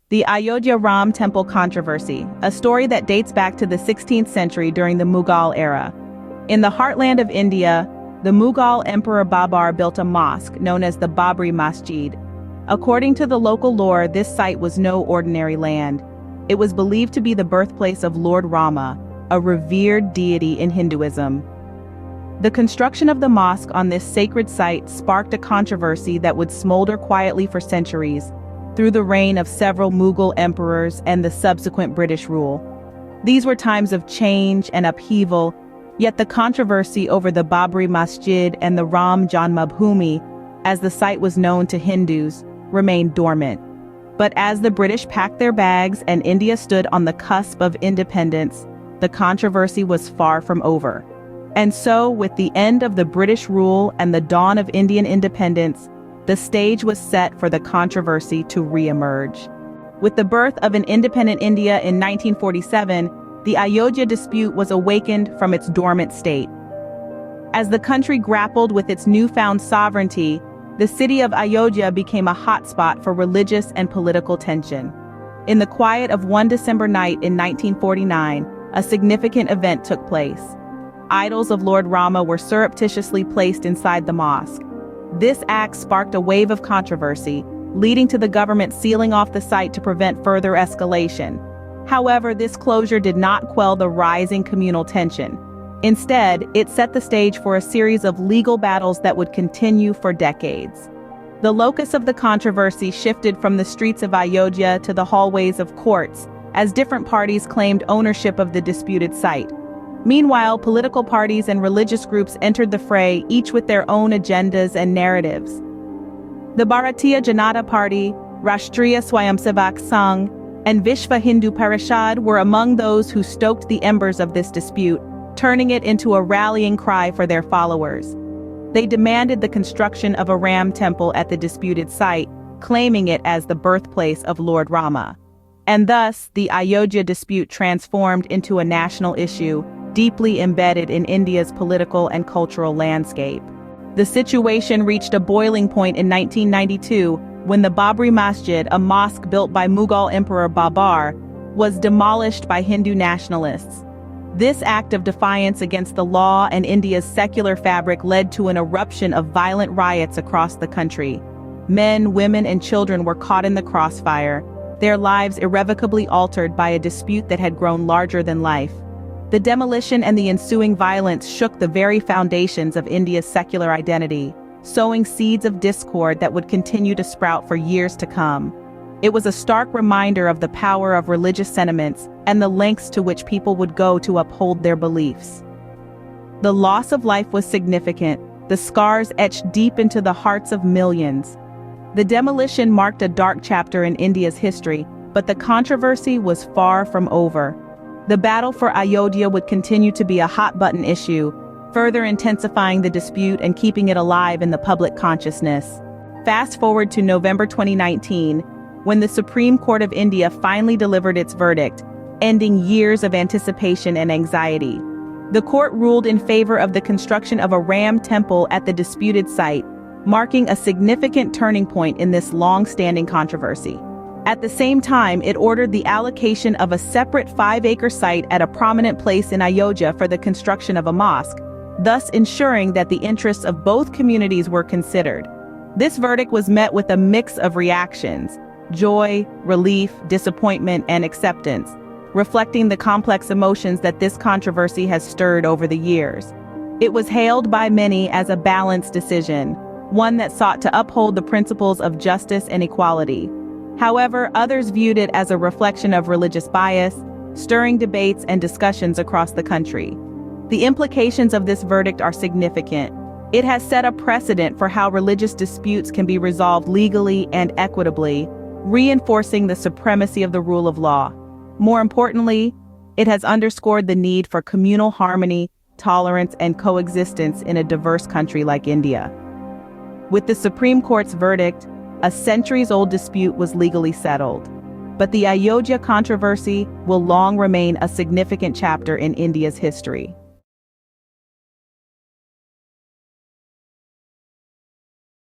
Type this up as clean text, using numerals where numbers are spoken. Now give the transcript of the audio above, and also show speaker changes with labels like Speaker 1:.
Speaker 1: The Ayodhya Ram Temple controversy, a story that dates back to the 16th century during the Mughal era. In the heartland of India, the Mughal Emperor Babur built a mosque known as the Babri Masjid. According to the local lore, this site was no ordinary land. It was believed to be the birthplace of Lord Rama, a revered deity in Hinduism. The construction of the mosque on this sacred site sparked a controversy that would smolder quietly for centuries, through the reign of several Mughal emperors and the subsequent British rule. These were times of change and upheaval, yet the controversy over the Babri Masjid and the Ram Janmabhoomi, as the site was known to Hindus, remained dormant. But as the British packed their bags and India stood on the cusp of independence, the controversy was far from over. And so, with the end of the British rule and the dawn of Indian independence, the stage was set for the controversy to re-emerge. With the birth of an independent India in 1947, the Ayodhya dispute was awakened from its dormant state. As the country grappled with its newfound sovereignty, the city of Ayodhya became a hotspot for religious and political tension. In the quiet of one December night in 1949, a significant event took place. Idols of Lord Rama were surreptitiously placed inside the mosque. This act sparked a wave of controversy, leading to the government sealing off the site to prevent further escalation. However, this closure did not quell the rising communal tension. Instead, it set the stage for a series of legal battles that would continue for decades. The locus of the controversy shifted from the streets of Ayodhya to the hallways of courts, as different parties claimed ownership of the disputed site. Meanwhile, political parties and religious groups entered the fray, each with their own agendas and narratives. The Bharatiya Janata Party, Rashtriya Swayamsevak Sangh, and Vishva Hindu Parishad were among those who stoked the embers of this dispute, turning it into a rallying cry for their followers. They demanded the construction of a Ram temple at the disputed site, claiming it as the birthplace of Lord Rama. And thus, the Ayodhya dispute transformed into a national issue, deeply embedded in India's political and cultural landscape. The situation reached a boiling point in 1992 when the Babri Masjid, a mosque built by Mughal Emperor Babur, was demolished by Hindu nationalists. This act of defiance against the law and India's secular fabric led to an eruption of violent riots across the country. Men, women, and children were caught in the crossfire, their lives irrevocably altered by a dispute that had grown larger than life. The demolition and the ensuing violence shook the very foundations of India's secular identity, sowing seeds of discord that would continue to sprout for years to come. It was a stark reminder of the power of religious sentiments and the lengths to which people would go to uphold their beliefs. The loss of life was significant, the scars etched deep into the hearts of millions. The demolition marked a dark chapter in India's history, but the controversy was far from over. The battle for Ayodhya would continue to be a hot-button issue, further intensifying the dispute and keeping it alive in the public consciousness. Fast forward to November 2019, when the Supreme Court of India finally delivered its verdict, ending years of anticipation and anxiety. The court ruled in favor of the construction of a Ram temple at the disputed site, marking a significant turning point in this long-standing controversy. At the same time, it ordered the allocation of a separate 5-acre site at a prominent place in Ayodhya for the construction of a mosque, thus ensuring that the interests of both communities were considered. This verdict was met with a mix of reactions: joy, relief, disappointment, and acceptance, reflecting the complex emotions that this controversy has stirred over the years. It was hailed by many as a balanced decision, one that sought to uphold the principles of justice and equality. However, others viewed it as a reflection of religious bias, stirring debates and discussions across the country. The implications of this verdict are significant. It has set a precedent for how religious disputes can be resolved legally and equitably, reinforcing the supremacy of the rule of law. More importantly, it has underscored the need for communal harmony, tolerance, and coexistence in a diverse country like India. With the Supreme Court's verdict, a centuries-old dispute was legally settled. But the Ayodhya controversy will long remain a significant chapter in India's history.